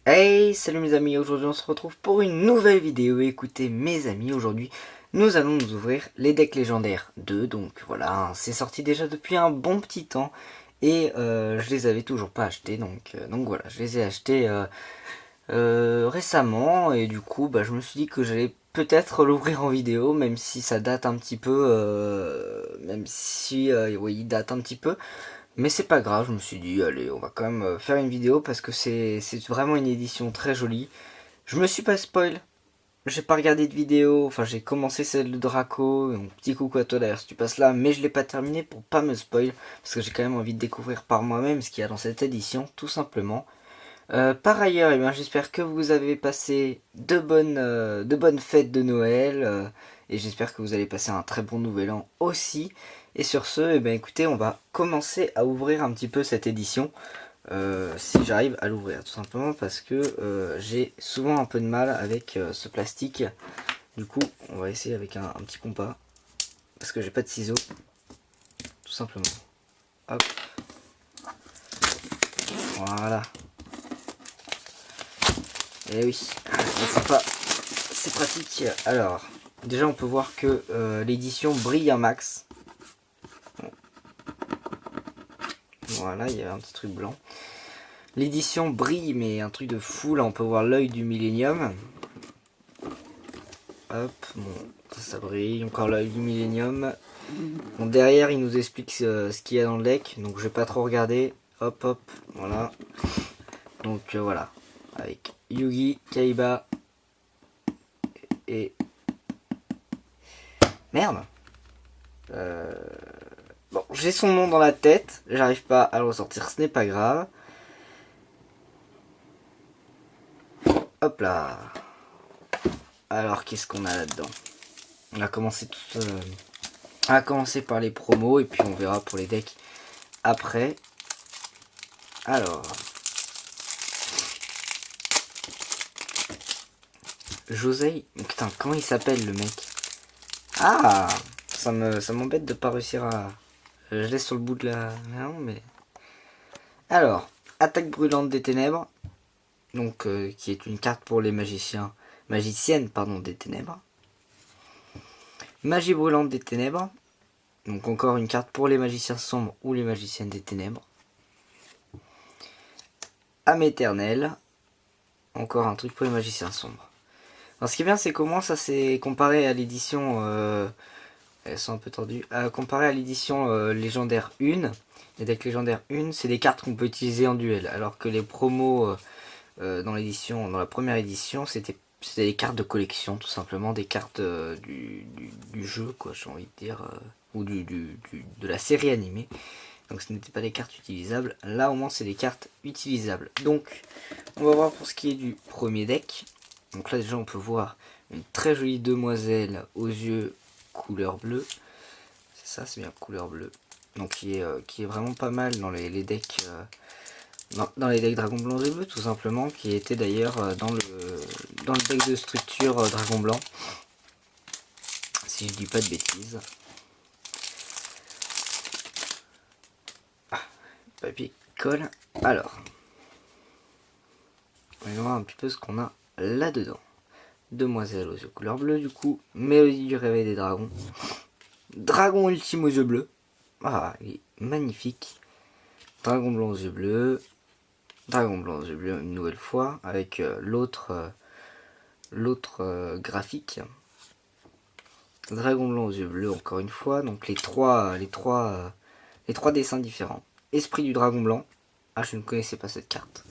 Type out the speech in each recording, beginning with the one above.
Hey, salut mes amis, aujourd'hui on se retrouve pour une nouvelle vidéo. Écoutez mes amis, aujourd'hui nous allons nous ouvrir les decks légendaires 2. Donc voilà, c'est sorti déjà depuis un bon petit temps. Et je les avais toujours pas achetés. Donc voilà, je les ai achetés récemment. Et du coup je me suis dit que j'allais peut-être l'ouvrir en vidéo. Même si ça date un petit peu. Même si oui, il date un petit peu. Mais c'est pas grave, je me suis dit, allez, on va quand même faire une vidéo parce que c'est vraiment une édition très jolie. Je me suis pas spoil, j'ai pas regardé de vidéo, enfin j'ai commencé celle de Draco, donc petit coucou à toi d'ailleurs si tu passes là, mais je l'ai pas terminé pour pas me spoil, parce que j'ai quand même envie de découvrir par moi-même ce qu'il y a dans cette édition, tout simplement. Par ailleurs, eh bien, j'espère que vous avez passé de bonnes fêtes de Noël et j'espère que vous allez passer un très bon nouvel an aussi. Et sur ce, eh bien, écoutez, on va commencer à ouvrir un petit peu cette édition. Si j'arrive à l'ouvrir, tout simplement parce que j'ai souvent un peu de mal avec ce plastique. Du coup, on va essayer avec un petit compas parce que j'ai pas de ciseaux, tout simplement. Hop, voilà. Et oui, c'est pratique. Alors, déjà on peut voir que l'édition brille un max. Voilà, il y a un petit truc blanc. L'édition brille, mais un truc de fou. Là, on peut voir l'œil du Millennium. Hop, bon, ça brille. Encore l'œil du Millennium. Bon, derrière, il nous explique ce qu'il y a dans le deck. Donc, je vais pas trop regarder. Hop, hop, voilà. Donc, voilà. Avec Yugi, Kaiba et... Merde. Bon, j'ai son nom dans la tête. J'arrive pas à le ressortir. Ce n'est pas grave. Hop là. Alors, qu'est-ce qu'on a là-dedans? On a commencé par les promos et puis on verra pour les decks après. Alors, Josei, putain, comment il s'appelle le mec? Ah, ça m'embête de pas réussir à. Je laisse sur le bout de la. Non, mais. Alors, attaque brûlante des ténèbres, donc qui est une carte pour les magiciennes, pardon, des ténèbres. Magie brûlante des ténèbres, donc encore une carte pour les magiciens sombres ou les magiciennes des ténèbres. Âme éternelle, encore un truc pour les magiciens sombres. Alors ce qui est bien, c'est comment ça s'est comparé à l'édition, elles sont un peu tordues, comparé à l'édition légendaire 1. Les decks légendaires 1, c'est des cartes qu'on peut utiliser en duel, alors que les promos dans la première édition, c'était des cartes de collection, tout simplement, des cartes du jeu, quoi, j'ai envie de dire, ou de la série animée. Donc ce n'était pas des cartes utilisables. Là au moins c'est des cartes utilisables. Donc on va voir pour ce qui est du premier deck. Donc là déjà on peut voir une très jolie demoiselle aux yeux couleur bleue. C'est ça, c'est bien couleur bleue. Donc qui est vraiment pas mal dans les decks dans les decks Dragon Blanc et Bleu, tout simplement, qui était d'ailleurs dans le deck de structure Dragon Blanc. Si je dis pas de bêtises. Papier colle. Alors, on va voir un petit peu ce qu'on a là-dedans. Demoiselle aux yeux couleur bleue, du coup. Mélodie du réveil des dragons. Dragon ultime aux yeux bleus. Ah, il est magnifique. Dragon blanc aux yeux bleus. Dragon blanc aux yeux bleus une nouvelle fois. Avec l'autre graphique. Dragon blanc aux yeux bleus encore une fois. Donc les trois dessins différents. Esprit du dragon blanc. Ah, je ne connaissais pas cette carte.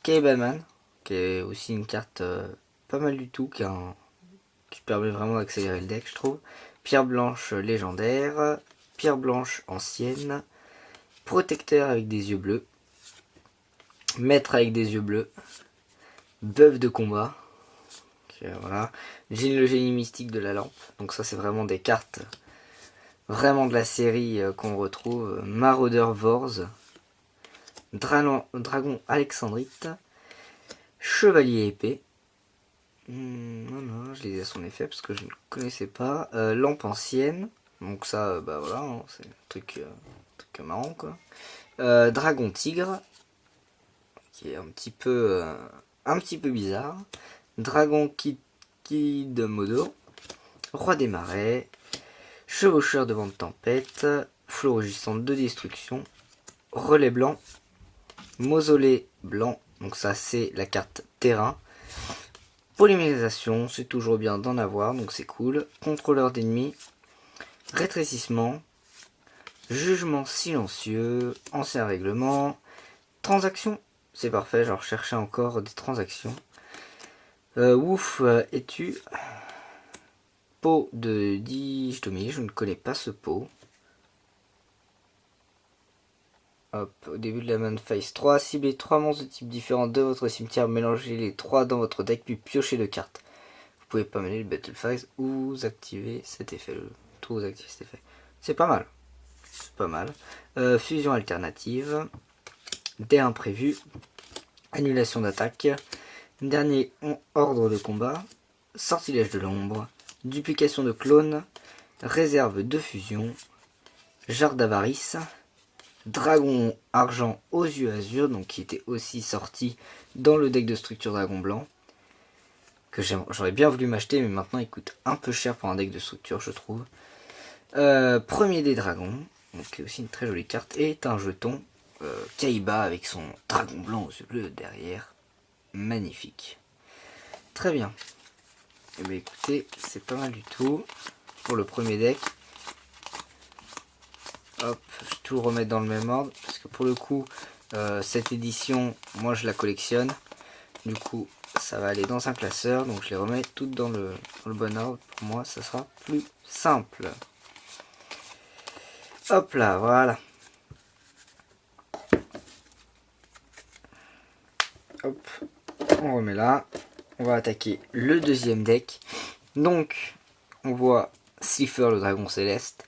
Kaibaman, qui est aussi une carte pas mal du tout, qui permet vraiment d'accélérer le deck, je trouve. Pierre blanche légendaire, pierre blanche ancienne, protecteur avec des yeux bleus, maître avec des yeux bleus, bœuf de combat, voilà. Jean le génie mystique de la lampe, donc ça c'est vraiment des cartes vraiment de la série qu'on retrouve. Maraudeur Vorz, dragon alexandrite, chevalier épée. Non, je lisais son effet parce que je ne connaissais pas. Lampe ancienne. Donc ça, bah voilà, hein, c'est un truc marrant quoi. Dragon tigre. qui est un petit peu bizarre. Dragon Kid Modo, Roi des Marais, Chevaucheur de vent de tempête, Flot rugissante de destruction, Relais blanc, Mausolée blanc, donc ça c'est la carte terrain. Polymérisation, c'est toujours bien d'en avoir, donc c'est cool. Contrôleur d'ennemis, rétrécissement, jugement silencieux, ancien règlement, transaction, c'est parfait, je recherchais encore des transactions. Ouf, es-tu pot de dichotomie, je ne connais pas ce pot. Hop, au début de la main phase 3, ciblez 3 monstres de types différents de votre cimetière, mélangez les 3 dans votre deck, puis piochez 2 cartes. Vous pouvez pas mener le Battle Phase ou activer cet effet. Tout activer cet effet. C'est pas mal. C'est pas mal. Fusion alternative. Dés imprévus. Annulation d'attaque. Dernier ordre de combat. Sortilège de l'ombre. Duplication de clones. Réserve de fusion. Jarre d'avarice. Dragon argent aux yeux azur, donc qui était aussi sorti dans le deck de structure dragon blanc. Que j'aurais bien voulu m'acheter, mais maintenant il coûte un peu cher pour un deck de structure, je trouve. Premier des dragons, donc qui est aussi une très jolie carte, et un jeton Kaiba avec son dragon blanc aux yeux bleus derrière. Magnifique. Très bien. Et bien écoutez, c'est pas mal du tout pour le premier deck. Hop, je vais tout remettre dans le même ordre, parce que pour le coup, cette édition, moi je la collectionne. Du coup, ça va aller dans un classeur, donc je les remets toutes dans le bon ordre. Pour moi, ça sera plus simple. Hop là, voilà. Hop, on remet là. On va attaquer le deuxième deck. Donc, on voit Slifer, le dragon céleste.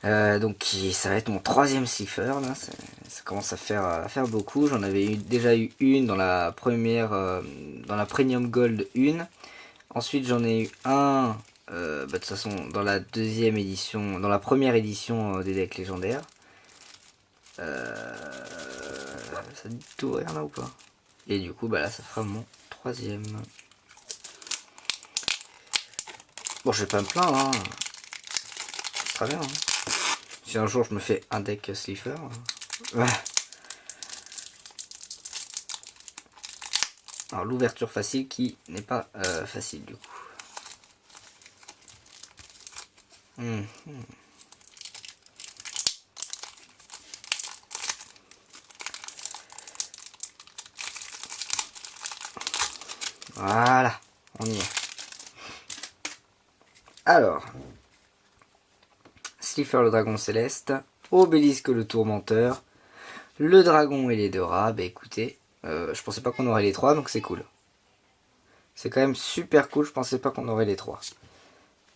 Donc ça va être mon troisième Slifer, là. Ça commence à faire beaucoup. J'en avais déjà eu une dans la première, dans la Premium Gold 1. Ensuite j'en ai eu un, de toute façon dans la deuxième édition, dans la première édition des decks légendaires. Ça dit tout rien là ou pas? Et du coup là ça fera mon troisième. Bon, je vais pas me plaindre, hein. C'est très bien, hein. Si un jour je me fais un deck Slifer, ouais. Alors l'ouverture facile qui n'est pas facile du coup. Voilà, on y est. Alors, Slifer le dragon céleste, Obélisque le tourmenteur, le dragon et les deux rats. Bah écoutez, je pensais pas qu'on aurait les trois, donc c'est cool. C'est quand même super cool, je pensais pas qu'on aurait les trois.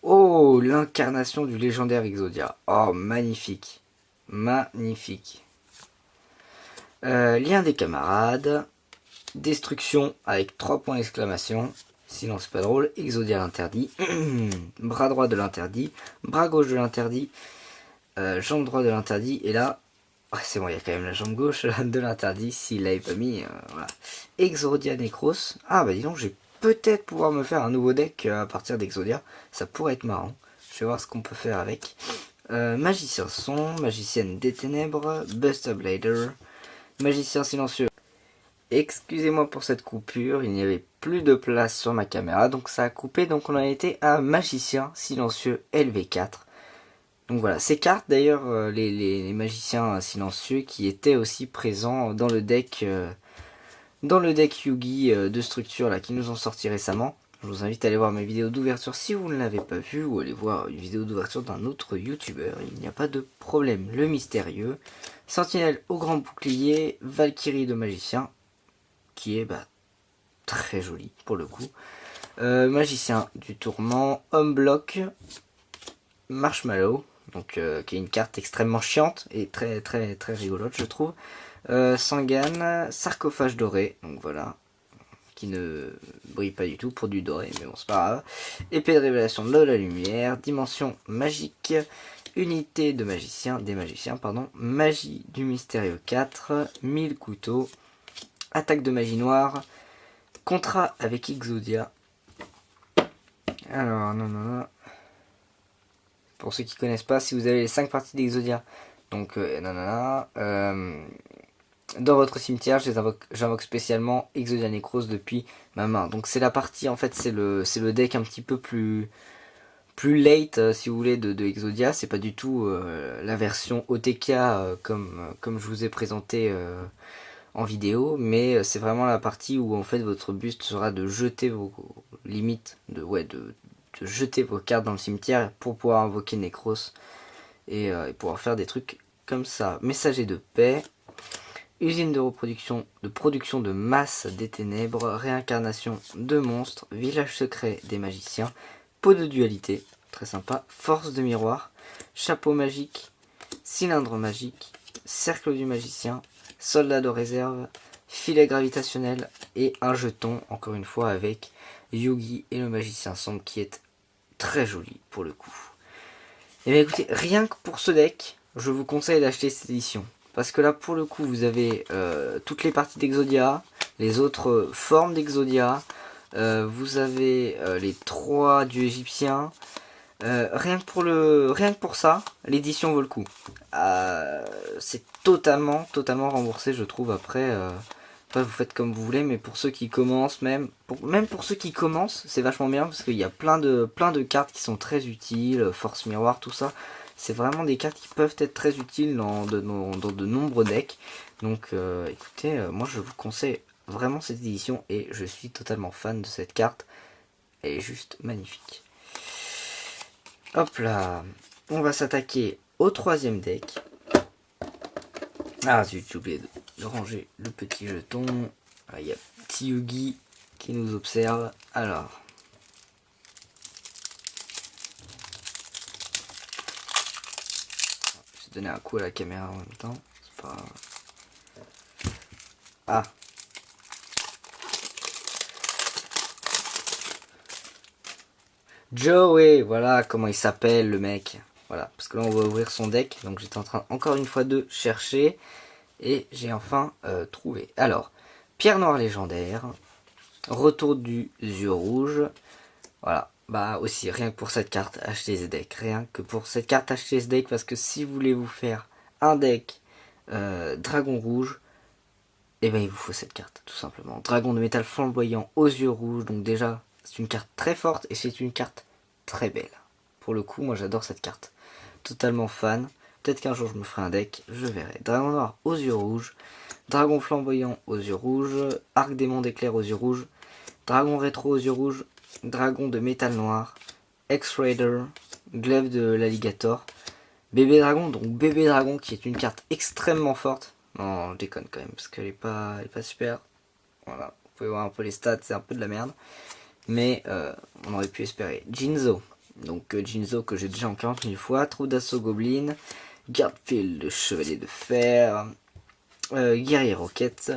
Oh, l'incarnation du légendaire Exodia. Oh, magnifique. Magnifique. Lien des camarades. Destruction avec 3 points d'exclamation. Sinon c'est pas drôle. Exodia l'interdit. Bras droit de l'interdit. Bras gauche de l'interdit. Jambe droite de l'interdit. Et là, oh, c'est bon, il y a quand même la jambe gauche de l'interdit. S'il l'avait pas mis, voilà. Exodia Necros. Ah bah dis donc, j'ai peut-être pouvoir me faire un nouveau deck à partir d'Exodia. Ça pourrait être marrant. Je vais voir ce qu'on peut faire avec. Magicien son, magicienne des ténèbres, Buster Blader, magicien silencieux. Excusez-moi pour cette coupure, il n'y avait plus de place sur ma caméra, donc ça a coupé, donc on a été à magicien silencieux LV4. Donc voilà, ces cartes d'ailleurs, les magiciens silencieux qui étaient aussi présents dans le deck Yugi de structure là, qui nous ont sorti récemment. Je vous invite à aller voir mes vidéos d'ouverture si vous ne l'avez pas vu, ou aller voir une vidéo d'ouverture d'un autre youtubeur, il n'y a pas de problème. Le mystérieux, Sentinelle au grand bouclier, Valkyrie de magicien, qui est très joli pour le coup. Magicien du tourment, Homme bloc, Marshmallow, donc qui est une carte extrêmement chiante et très très très rigolote je trouve. Sangan, sarcophage doré, donc voilà, qui ne brille pas du tout pour du doré, mais bon c'est pas grave. Épée de révélation de la lumière, dimension magique, unité de magicien, des magiciens pardon, magie du mystérieux 4, 1000 couteaux, Attaque de magie noire. Contrat avec Exodia. Alors, non. Pour ceux qui connaissent pas, si vous avez les 5 parties d'Exodia, donc dans votre cimetière, j'invoque spécialement Exodia Necros depuis ma main. Donc c'est la partie, en fait, c'est le deck un petit peu plus late, si vous voulez, de Exodia. C'est pas du tout la version OTK comme je vous ai présenté en vidéo, mais c'est vraiment la partie où en fait votre but sera de jeter vos limites, de jeter vos cartes dans le cimetière pour pouvoir invoquer Necros et pouvoir faire des trucs comme ça. Messager de paix, usine de reproduction, de production de masse des ténèbres, réincarnation de monstres, village secret des magiciens, peau de dualité, très sympa, force de miroir, chapeau magique, cylindre magique, cercle du magicien, soldat de réserve, filet gravitationnel et un jeton, encore une fois avec Yugi et le magicien sombre qui est très joli pour le coup. Et bien écoutez, rien que pour ce deck, je vous conseille d'acheter cette édition. Parce que là pour le coup vous avez toutes les parties d'Exodia, les autres formes d'Exodia, vous avez les 3 dieux égyptiens. Rien que pour ça, l'édition vaut le coup. C'est totalement remboursé, je trouve. Après, vous faites comme vous voulez, mais pour ceux qui commencent, même pour ceux qui commencent, c'est vachement bien parce qu'il y a plein de cartes qui sont très utiles, force miroir, tout ça. C'est vraiment des cartes qui peuvent être très utiles dans de nombreux decks. Donc, écoutez, moi je vous conseille vraiment cette édition et je suis totalement fan de cette carte. Elle est juste magnifique. Hop là, on va s'attaquer au 3e deck. Ah zut, j'ai oublié de ranger le petit jeton. Il y a petit Yugi qui nous observe. Alors, je vais donner un coup à la caméra en même temps. C'est pas... Ah. Joey, voilà comment il s'appelle le mec. Voilà, parce que là on va ouvrir son deck. Donc j'étais en train encore une fois de chercher. Et j'ai enfin trouvé. Alors, pierre noire légendaire. Retour du yeux rouge. Voilà, bah aussi rien que pour cette carte, achetez ce deck. Rien que pour cette carte, achetez ce deck. Parce que si vous voulez vous faire un deck dragon rouge, et ben il vous faut cette carte, tout simplement. Dragon de métal flamboyant aux yeux rouges. Donc déjà, c'est une carte très forte et c'est une carte très belle. Pour le coup, moi j'adore cette carte. Totalement fan. Peut-être qu'un jour je me ferai un deck, je verrai. Dragon noir aux yeux rouges. Dragon flamboyant aux yeux rouges. Arc démon d'éclair aux yeux rouges. Dragon rétro aux yeux rouges. Dragon de métal noir. X-Raider. Glaive de l'alligator. Bébé dragon, donc bébé dragon qui est une carte extrêmement forte. Non, je déconne quand même parce qu'elle est pas super. Voilà, vous pouvez voir un peu les stats, c'est un peu de la merde. Mais on aurait pu espérer. Jinzo. Donc Jinzo que j'ai déjà en 40 000 fois. Trou d'assaut goblin. Garfield, chevalier de fer. Guerrier roquette.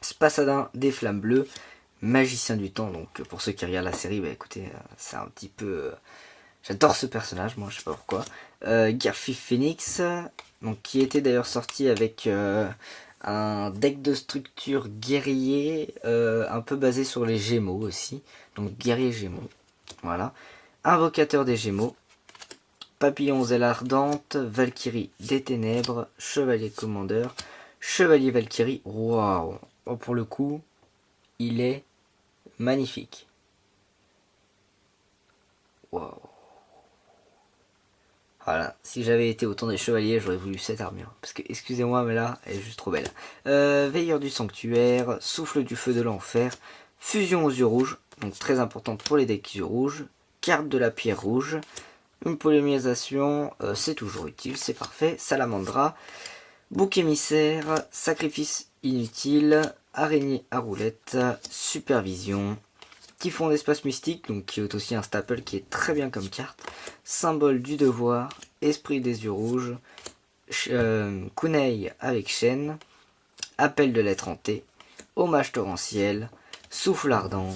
Spassadin des flammes bleues. Magicien du temps. Donc pour ceux qui regardent la série, bah écoutez, c'est un petit peu... j'adore ce personnage, moi je sais pas pourquoi. Garfield Phoenix. Donc qui était d'ailleurs sorti avec... un deck de structure guerrier, un peu basé sur les Gémeaux aussi. Donc guerrier Gémeaux. Voilà. Invocateur des Gémeaux. Papillon aux ailes ardentes. Valkyrie des ténèbres. Chevalier commandeur. Chevalier Valkyrie. Waouh. Oh, pour le coup, il est magnifique. Waouh. Voilà, si j'avais été autant des chevaliers, j'aurais voulu cette armure. Parce que, excusez-moi, mais là, elle est juste trop belle. Veilleur du sanctuaire, souffle du feu de l'enfer, fusion aux yeux rouges, donc très importante pour les decks yeux rouges, carte de la pierre rouge, une polymérisation, c'est toujours utile, c'est parfait, salamandra, bouc émissaire, sacrifice inutile, araignée à roulette, supervision, Typhon d'espace mystique, donc qui est aussi un staple qui est très bien comme carte. Symbole du devoir, esprit des yeux rouges, Kunai avec chaîne, appel de l'être hanté, hommage torrentiel, souffle ardent,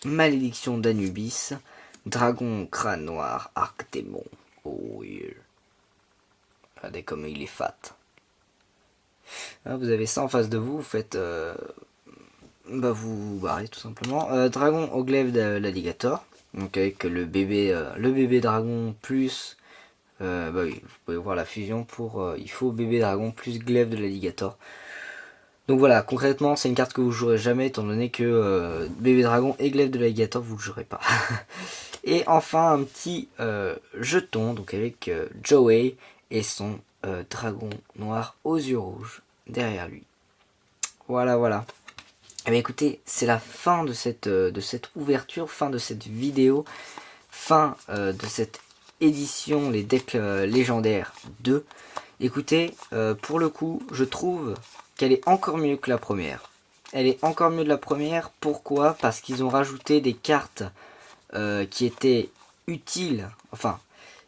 malédiction d'Anubis, dragon crâne noir, arc démon. Oh yeah. Regardez comme il est fat. Là, vous avez ça en face de vous, vous faites... bah vous barrez tout simplement. Dragon au glaive d'alligator. Donc avec le bébé dragon plus... bah oui, vous pouvez voir la fusion pour... il faut bébé dragon plus glaive de l'alligator. Donc voilà, concrètement, c'est une carte que vous jouerez jamais, étant donné que bébé dragon et glaive de l'alligator, vous ne le jouerez pas. Et enfin, un petit jeton, donc avec Joey et son dragon noir aux yeux rouges derrière lui. Voilà, voilà. Et bien écoutez, c'est la fin de cette ouverture, fin de cette vidéo, fin de cette édition, les decks légendaires 2. Écoutez, pour le coup, je trouve qu'elle est encore mieux que la première. Elle est encore mieux que la première, pourquoi? Parce qu'ils ont rajouté des cartes qui étaient utiles, enfin,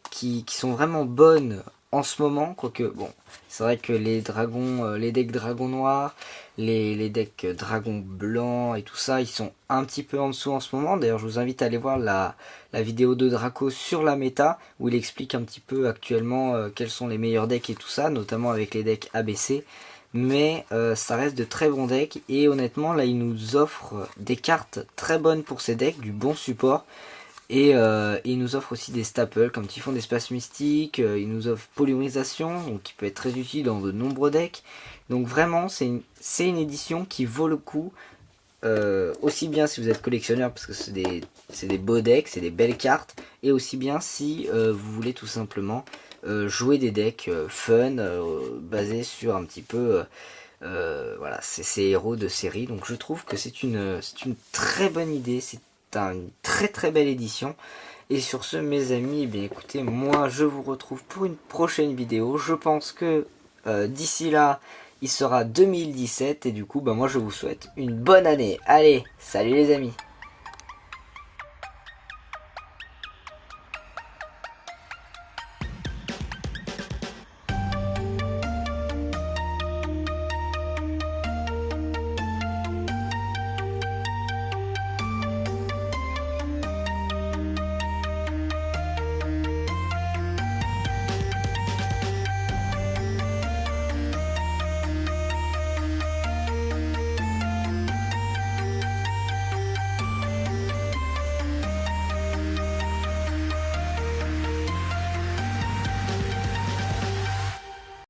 qui sont vraiment bonnes en ce moment, quoique, bon, c'est vrai que les dragons, les decks dragons noirs, les decks dragons blancs et tout ça, ils sont un petit peu en dessous en ce moment. D'ailleurs, je vous invite à aller voir la vidéo de Draco sur la méta, où il explique un petit peu actuellement quels sont les meilleurs decks et tout ça, notamment avec les decks ABC. Mais ça reste de très bons decks, et honnêtement, là, il nous offre des cartes très bonnes pour ces decks, du bon support. Et il nous offre aussi des staples comme Typhon d'Espace Mystique, il nous offre Polymérisation, donc qui peut être très utile dans de nombreux decks. Donc vraiment, c'est une édition qui vaut le coup, aussi bien si vous êtes collectionneur, parce que c'est des beaux decks, c'est des belles cartes, et aussi bien si vous voulez tout simplement jouer des decks fun, basés sur un petit peu... voilà, ces héros de série. Donc je trouve que c'est une très bonne idée, c'est une très très belle édition. Et sur ce, mes amis, eh bien écoutez, moi je vous retrouve pour une prochaine vidéo. Je pense que d'ici là, il sera 2017, et du coup, bah, moi je vous souhaite une bonne année. Allez, salut les amis!